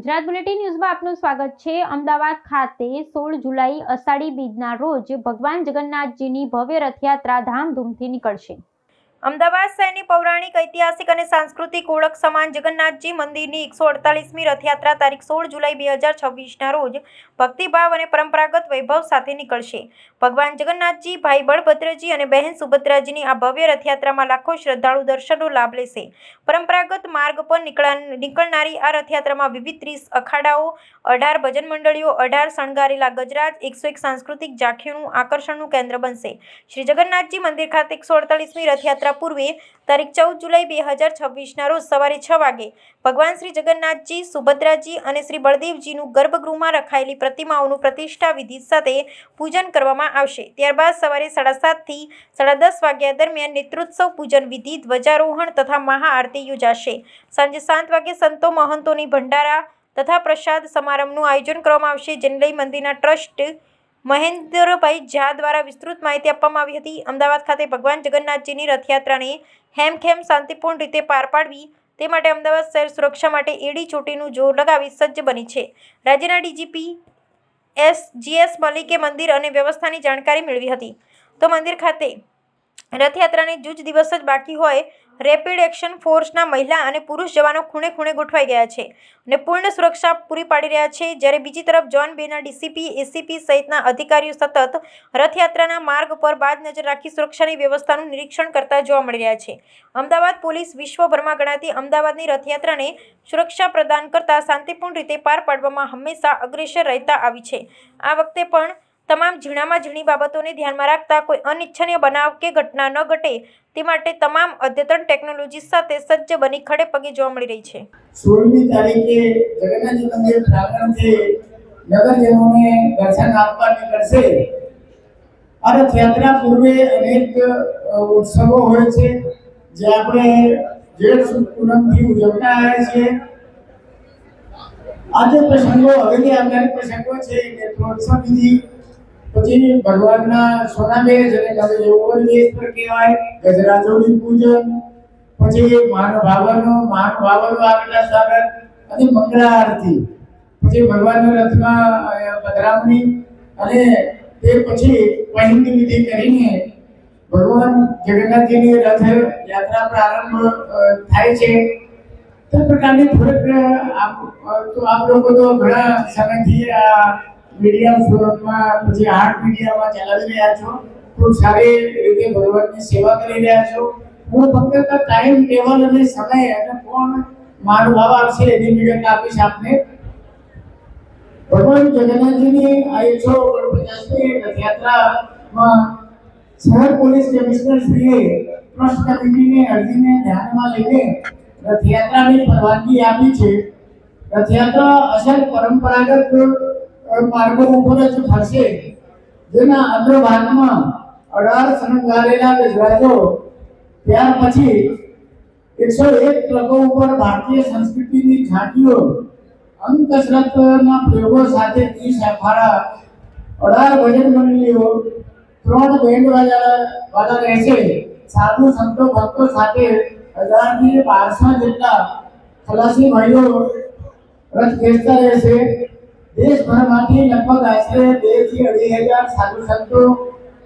Gujarat bulletin ન્યૂઝમાં આપનું સ્વાગત છે। અમદાવાદ ખાતે 16 જુલાઈ અષાઢી બીજના રોજ ભગવાન જગન્નાથજીની ભવ્ય રથયાત્રા ધામધૂમથી નીકળશે। અમદાવાદ શહેરની પૌરાણિક, ઐતિહાસિક અને સાંસ્કૃતિક ઓળખ સમાન જગન્નાથજી મંદિરની 148મી રથયાત્રા તારીખ 16 જુલાઈ 2026ના રોજ ભક્તિભાવ અને પરંપરાગત વૈભવ સાથે નીકળશે। ભગવાન જગન્નાથજી, ભાઈ બળભદ્રજી અને બહેન સુભદ્રાજીની આ ભવ્ય રથયાત્રામાં લાખો શ્રદ્ધાળુ દર્શનનો લાભ લેશે। પરંપરાગત માર્ગ પર નીકળનારી આ રથયાત્રામાં વિવિધ 30 અખાડાઓ, 18 ભજન મંડળીઓ, 18 શણગારેલા ગજરાજ, 101 સાંસ્કૃતિક ઝાંખીઓનું આકર્ષણનું કેન્દ્ર બનશે। શ્રી જગન્નાથજી મંદિર ખાતે 148મી રથયાત્રા પૂર્વે તારીખ 14 જુલાઈ 2026ના રોજ સવારે 6 વાગે ભગવાન શ્રી જગન્નાથજી, સુભદ્રાજી અને શ્રી બળદેવજીનું ગર્ભગૃહમાં રખાયેલી પ્રતિમાઓનું પ્રતિષ્ઠા વિધિ સાથે પૂજન કરવામાં આવશે। ત્યારબાદ સવારે 7:30 થી 10:30 વાગ્યા દરમિયાન નેત્રોત્સવ પૂજન વિધિ, ધ્વજારોહણ તથા મહાઆરતી યોજાશે। સાંજે 7 વાગે સંતો મહંતોની ભંડારા તથા પ્રસાદ સમારંભનું આયોજન કરવામાં આવશે, જેને લઈ મંદિરના ટ્રસ્ટ મહેન્દ્રભાઈ ઝા દ્વારા વિસ્તૃત માહિતી આપવામાં આવી હતી। અમદાવાદ ખાતે ભગવાન જગન્નાથજીની રથયાત્રાને હેમખેમ શાંતિપૂર્ણ રીતે પાર પાડવી તે માટે અમદાવાદ શહેર સુરક્ષા માટે એડી ચોટીનું જોર લગાવી સજ્જ બની છે। રાજ્યના ડીજીપી GS મલિકે મંદિર અને વ્યવસ્થાની જાણકારી મેળવી હતી, તો મંદિર ખાતે રથયાત્રાને જ દિવસ જ બાકી હોય રેપિડ એક્શન ફોર્સના મહિલા અને પુરુષ જવાનો ખૂણે ખૂણે ગોઠવાઈ ગયા છે અને પૂર્ણ સુરક્ષા પૂરી પાડી રહ્યા છે। જ્યારે બીજી તરફ ઝોન 2ના ડીસીપી, એસીપી સહિતના અધિકારીઓ સતત રથયાત્રાના માર્ગ પર બાજ નજર રાખી સુરક્ષાની વ્યવસ્થાનું નિરીક્ષણ કરતા જોવા મળી રહ્યા છે। અમદાવાદ પોલીસ વિશ્વભરમાં ગણાતી અમદાવાદની રથયાત્રાને સુરક્ષા પ્રદાન કરતા શાંતિપૂર્ણ રીતે પાર પાડવામાં હંમેશા અગ્રેસર રહેતા આવી છે। આ વખતે પણ તમામ ઝીણામાં ઝીણી બાબતોને ધ્યાનમાં રાખતા કોઈ અનિચ્છનીય બનાવ કે ઘટના ન ઘટે તે માટે તમામ અદ્યતન ટેકનોલોજી સાથે સજ્જ બની ખડે પગે જોવા મળી રહી છે। 16મી તારીખે જગન્નાથજી મંદિર પ્રાંગણથી નગરજનોને દર્શન આપવા નીકળશે। આ રથયાત્રા પૂર્વે અનેક ઉત્સવો હોય છે જે આપણે જેઠ સુદ પૂનમથી ઉજવતા આવ્યા છીએ। આજે પ્રસંગો હવેલી આવનારી પ્રસંગો છે, નેત્રોત્સવ વિધિ, પછી ભગવાનના સોનાબેજ અને ઓવરવેશ પર કહેવાય ગજરાજોની પૂજન, પછી મહાનુભાવોનું આગલા સ્વાગત અને મંગળા આરતી, પછી ભગવાનના રથમાં પધરામણી અને તે પછી પહિંદ વિધિ કરીને ભગવાન જગન્નાથજીની રથ યાત્રા પ્રારંભ થાય છે। તે પ્રકારની થોડીક આપ લોકો તો ઘણા સમયથી આ મીડિયા ફોરમમાં, પછી આર્ટ મીડિયામાં ચલાવી રહ્યા છો, ખૂબ સારી રીતે ભગવાનની સેવા કરી રહ્યા છો। હું ફક્ત ટાઈમ ટેબલ અને સમય અને કોણ મહાનુભાવ આવશે એની વિગત આપીશ આપને। ભગવાન જગન્નાથજીની આ 149મી રથયાત્રામાં શહેર પોલીસ કમિશનર શ્રીએ ટ્રસ્ટ કમિટીની અરજીને ધ્યાનમાં લઈને રથયાત્રાની પરવાનગી આપી છે। રથયાત્રા અસલ પરંપરાગત માર્ગો ઉપર જ ફરશે, જેના અગ્રભાગમાં 18 શણગારેલા ગજરાજો, ત્યાર પછી 101 ટ્રકો ઉપર ભારતીય સંસ્કૃતિની ઝાંખીઓ, અંગકસરતના પ્રયોગો સાથે 30 અખાડા, 18 ભજન મંડળીઓ, 3 બેન્ડ વાળા રહેશે। સાધુ સંતો ભક્તો સાથે 1000 થી 1200 જેટલા ખલાસી ભાઈઓ રથ ખેંચતા રહેશે। દેશભરમાંથી લગભગ આશરે 2 થી 2.5 સાધુ સંતો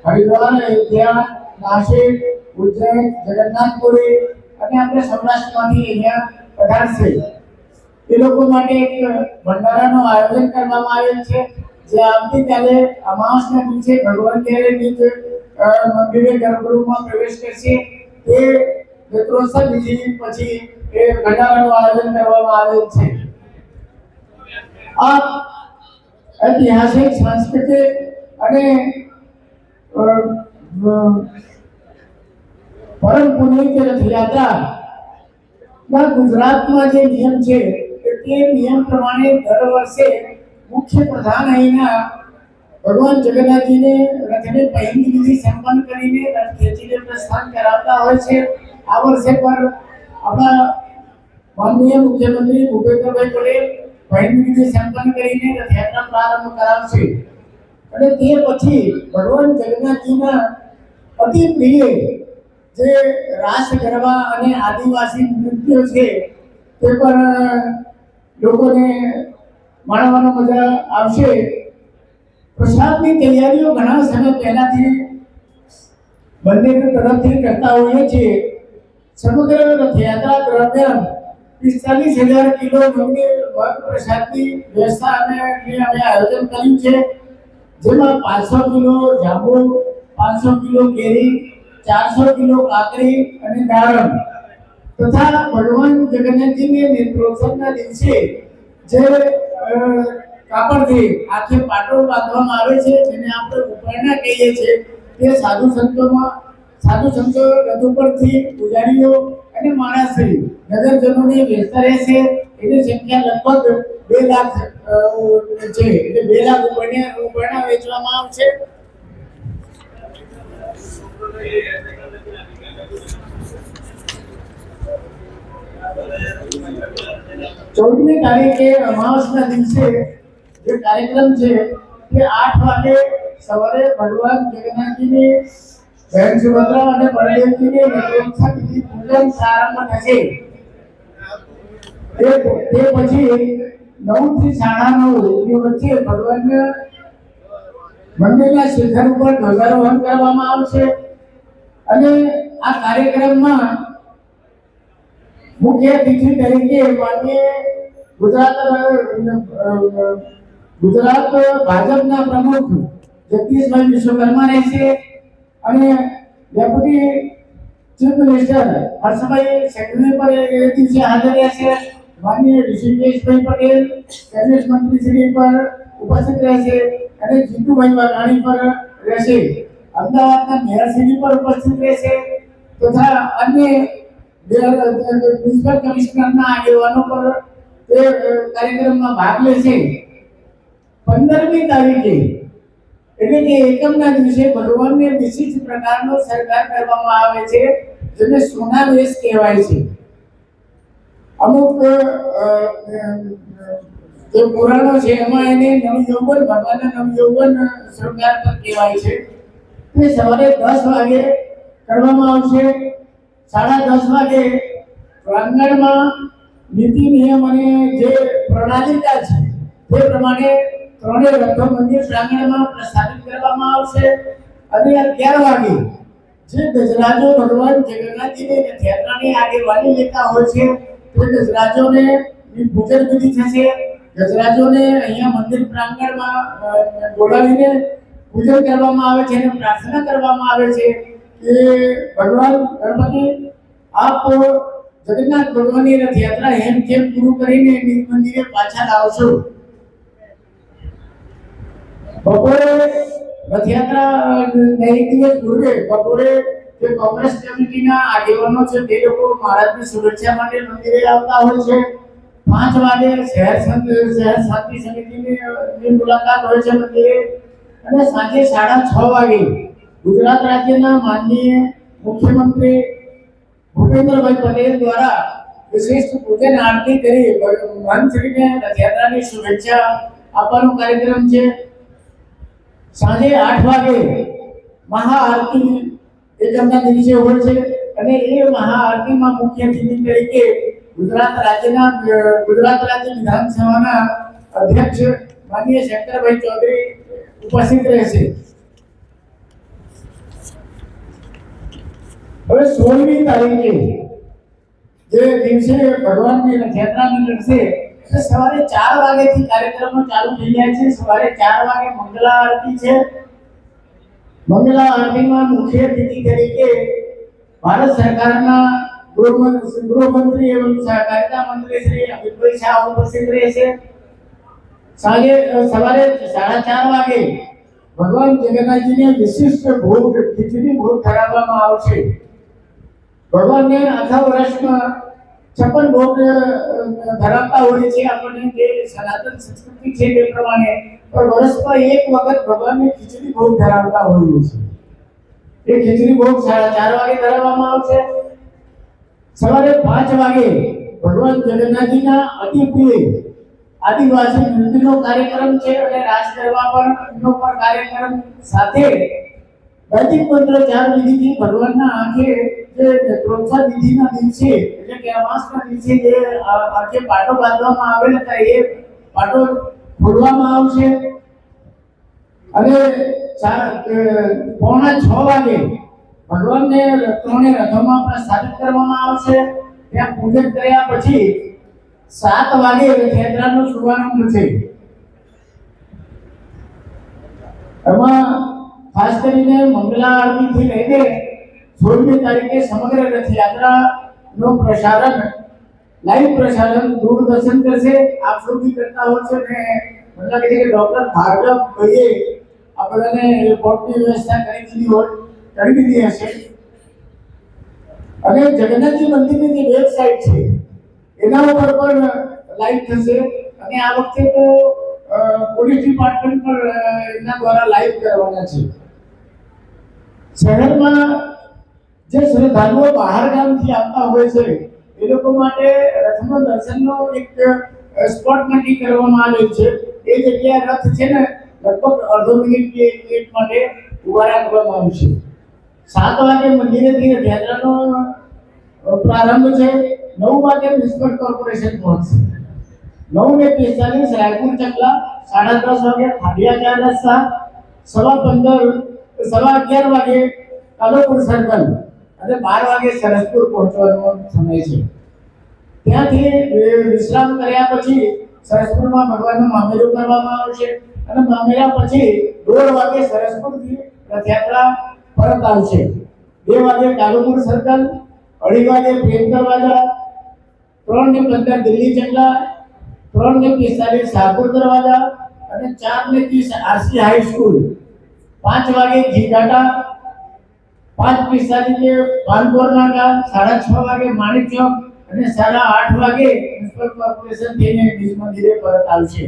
હરિદ્વાર, અયોધ્યા, નાસિક, ઉજ્જૈન, જગન્નાથપુરી અને આપણે સૌરાષ્ટ્રમાંથી અહીંયા પધારશે। એ લોકો માટે એક ભંડારાનું આયોજન કરવામાં આવેલ છે, જે આવતીકાલે અમાસના દિવસે ભગવાન જ્યારે મંદિરે ગર્ભગૃહમાં પ્રવેશ કરશે તે નેત્રોત્સવ વિધિ પછી એ ભંડારાનું આયોજન કરવામાં આવેલ છે। આ ઐતિહાસિક, સાંસ્કૃતિક અને પરમ પુનિત રથયાત્રા ગુજરાતમાં જે નિયમ છે તે નિયમ પ્રમાણે દર વર્ષે મુખ્ય પ્રધાન અહીંના ભગવાન જગન્નાથજીને રથની પહિંદ વિધિ સંપન્ન કરીને રથ ખેંચીને પ્રસ્થાન કરાવતા હોય છે। આ વર્ષે પર આપણા માનનીય મુખ્યમંત્રી ભૂપેન્દ્રભાઈ પટેલ પહિંદ વિધિ સંપન્ન કરીને રથયાત્રા પ્રારંભ કરાવશે અને તે પછી ભગવાન જગન્નાથજીના અતિ પ્રિય જે રાસ ગરબા અને આદિવાસી નૃત્યો છે તે પણ લોકોને માણવાનો મજા આવશે. પ્રસાદની તૈયારીઓ ઘણા સમય પહેલાથી બંને તરફથી કરતા હોઈએ છીએ. સમગ્ર રથયાત્રા દરમિયાન 45,000 કિલો મગ પ્રસાદની વ્યવસ્થા અમે આયોજન કર્યું છે, જેમાં 500 કિલો જાંબુ, 500 કિલો કેરી, 400 કિલો કાકડી અને દાડમ તથા ભગવાન જગન્નાથજીને નેત્રોત્સવના દિવસે જે કાપડથી આખે પાટો બાંધવામાં આવે છે, જેને આપણે ઉપરણા કહીએ છીએ, તે સાધુ સંતો રથ ઉપરથી પૂજારીઓ અને માણસરી નગરજનોને વેચતા રહેશે. એની સંખ્યા લગભગ 2 લાખ છે. એટલે 2 લાખ ઉપરણા વેચવામાં આવશે. ચૌદમી તારીખે અમાવસના દિવસે જે કાર્યક્રમ છે તે 8 વાગે સવારે ભગવાન જગન્નાથજીની બહેન સુભદ્રા અને બળદેવજીની નેત્રોત્સવ વિધિ પૂજન પ્રારંભ થશે. તે પછી 9 થી 9:30 ની વચ્ચે ભગવાનને મંદિરના શિખર ઉપર ધ્વજારોહણ કરવામાં આવશે અને આ કાર્યક્રમમાં મુખ્ય અતિથિ તરીકે માનનીય ગુજરાત ભાજપના પ્રમુખ જગદીશભાઈ વિશ્વકર્મા રહેશે અને deputy chief minister Harshbhai Sanghvi પર એ દિવસે હાજર રહેશે. માનનીય ઋષિકેશભાઈ પટેલ કેબિનેટ મંત્રી શ્રી પર ઉપસ્થિત રહેશે અને જીતુભાઈ વાઘાણી પર રહેશે. અમદાવાદના મેયર શ્રી પર ઉપસ્થિત રહેશે તથા અન્ય મ્યુનિસિપલ કમિશનરના આગેવાનો પર તે કાર્યક્રમમાં ભાગ લેશે. 15મી તારીખે એટલે કે એકમના દિવસે ભગવાનને વિશિષ્ટ પ્રકારનો શણગાર કરવામાં આવે છે, જેને સોનાવેશ કહેવાય છે. અમુક જે પુરાણો છે એમાં એને નવયૌવન, ભગવાનના નવયૌવન શૃંગાર પર કહેવાય છે. તે સવારે 10 વાગે કરવામાં આવશે. 10:30 વાગે પ્રાંગણમાં નીતિ નિયમ અને જે પ્રણાલિકા છે તે પ્રમાણે ત્રણેય રથો મંદિર પ્રાંગણમાં પ્રસ્થાપિત કરવામાં આવશે અને 11 વાગે જે ગજરાજો ભગવાન જગન્નાથજીની રથયાત્રાની આગેવાની લેતા હોય છે તે ગજરાજોને પૂજન વિધિ થશે. ગજરાજોને અહીંયા મંદિર પ્રાંગણમાં બોલાવીને પૂજન કરવામાં આવે છે અને પ્રાર્થના કરવામાં આવે છે કે ભગવાન ગણપતિ આપ જગન્નાથ ભગવાનની રથયાત્રા હેમખેમ પૂરું કરીને નિજ મંદિરે પાછા લાવશો. બપોરે રથયાત્રા દરેક દિવસ પૂર્વે બપોરે જે કોંગ્રેસ કમિટીના આગેવાનો છે તે લોકો મહારાજની શુભેચ્છા માટે મંદિરે આવતા હોય છે. 5 વાગે શહેર શાંતિ સમિતિની મુલાકાત હોય છે મંદિરે અને સાંજે 6:30 વાગે ગુજરાત રાજ્યના માનનીય મુખ્યમંત્રી ભૂપેન્દ્રભાઈ પટેલ દ્વારા વિશિષ્ટ પૂજન આરતી કરી ભગવાનશ્રીને રથયાત્રાની શુભેચ્છા આપવાનો કાર્યક્રમ છે. સાંજે 8 વાગે મહાઆરતી એકમના દિવસે હોય છે અને એ મહાઆરતીમાં મુખ્ય અતિથિ તરીકે ગુજરાત રાજ્ય વિધાનસભાના અધ્યક્ષ માનનીય શંકરભાઈ ચૌધરી ઉપસ્થિત રહેશે. હવે 16મી તારીખે જે દિવસે ભગવાનની રથયાત્રા નીકળશે તે સવારે 4 વાગ્યાથી કાર્યક્રમો ચાલુ થઈ જાય છે. સવારે 4 વાગે મંગલા આરતી છે. મંગલા આરતીમાં મુખ્ય અતિથિ તરીકે ભારત સરકારના ગૃહમંત્રી એવં સહકારિતા મંત્રી શ્રી અમિતભાઈ શાહ ઉપસ્થિત રહેશે. સવારે 4:30 વાગે ભગવાન જગન્નાથજીને વિશિષ્ટ ભોગ ખીચડી ભોગ ધરાવવામાં આવશે. ભગવાનને આખા વર્ષમાં 56 ભોગ ધરાવતા હોય છે આપણને જે સનાતન સંસ્કૃતિ છે તે પ્રમાણે, પણ વર્ષમાં એક વખત ભગવાનને ખીચડી ભોગ ધરાવતા હોઈએ છે. એ ખીચડી ભોગ 4:30 વાગે ધરાવવામાં આવશે. સવારે 5 વાગે ભગવાન જગન્નાથજીના અતિ પ્રિય આદિવાસી નૃત્યનો કાર્યક્રમ છે અને રાસ ગરબા પણ કાર્યક્રમ સાથે વૈદિક મંત્રોચ્ચાર વિધિથી ભગવાનના આંખે જે જે નેત્રોત્સવ વિધિના દિવસે એટલે કે અમાસના દિવસે જે જે પાટો બાંધવામાં આવેલ હતા એ પાટો ખોલવામાં આવશે અને 5:45 વાગે ભગવાનને ત્રણે રથોમાં પ્રસ્થાપિત કરવામાં આવશે. ત્યાં પૂજન કર્યા પછી 7 વાગે રથયાત્રાનો શુભારંભ છે. એમાં ખાસ કરીને મંગલા આરતીથી લઈને 16મી તારીખે સમગ્ર રથયાત્રાનો પ્રસારણ લાઈવ પ્રસારણ દૂરદર્શન કરશે. આપ સૌ બી કરતા હો છો ને મતલબ કે ડોક્ટર ભાર્ગવ ભાઈએ આ બધાને રિપોર્ટની વ્યવસ્થા કરી દીધી હશે. અને જગન્નાથજી મંદિરની જે વેબસાઇટ છે એના ઉપર પણ લાઈવ થશે અને આ વખતે તો પોલીસ ડિપાર્ટમેન્ટ પર એના દ્વારા લાઈવ કરવાના છે. શહેરમાં જે શ્રદ્ધાળુઓ બહાર ગામથી આવતા હોય છે એ લોકો માટે રથના દર્શનનો એક સ્પોટ નક્કી કરવામાં આવેલ છે. એ જગ્યાએ રથ છે ને લગભગ અડધો મિનિટ કે 1 મિનિટ માટે ઉભા રાખવામાં આવશે. 7 વાગે મંદિરેથી રથયાત્રાનો પ્રારંભ છે. 9 વાગે મ્યુનિસિપલ કોર્પોરેશન પહોંચશે. 9:45 રાયપુર ચકલા, 10:30 વાગે ખાડિયા 4 રસ્તા, 11:15 વાગે કાલોપુર સર્કલ અને 12 વાગે સરસપુર પહોંચવાનો સમય છે. ત્યાંથી વિશ્રામ કર્યા પછી સરસપુરમાં ભગવાનનું મામેરું કરવામાં આવશે અને મામેરા પછી 1:30 વાગે સરસપુરથી રથયાત્રા પરત આવશે. 2 વાગે કાલોપુર સર્કલ, 2:30 વાગે પ્રેમ દરવાજા, 3:15 દિલ્હી ચકલા, 3:45 શાહપુર દરવાજા અને 4:30 આરસી હાઈસ્કૂલ, 5 વાગે ઘીઘાટા, 5:45 પાનપોર નાકા, 6:30 વાગે માણિક ચોક અને 8:30 વાગે મ્યુનિસિપલ કોર્પોરેશન થઈને બીજ મંદિરે પરત આવશે.